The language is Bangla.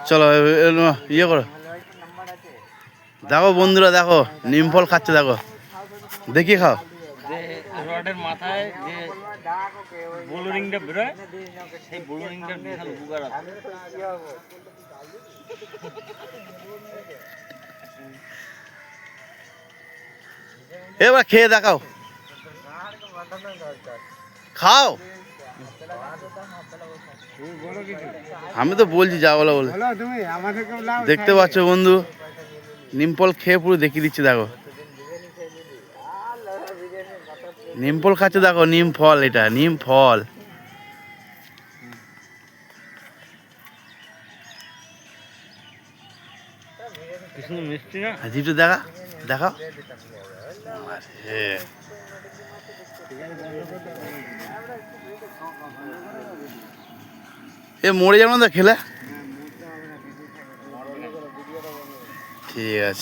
চলো ইয়ে করো। দেখো বন্ধুরা, দেখো নিম ফল খাচ্ছে, দেখো দেখি খাও। রডের মাথায় যে ব্লুরিংটা বেরোয়, সেই ব্লুরিংটার বিশাল উপকার আছে। এবার খেয়ে দেখাও, খাও। আমি তো বলছি যা বলো বলে। দেখতে পাচ্ছ বন্ধু, নিম ফল খেয়ে পুরো দেখিয়ে দিচ্ছে, দেখো নিম ফল খাচ্ছে, দেখো নিম ফল, এটা নিম ফল। মিষ্টি না, জিভটা দেখা, দেখাও। এ মরে যাবে না তো খেলে? ঠিক আছে।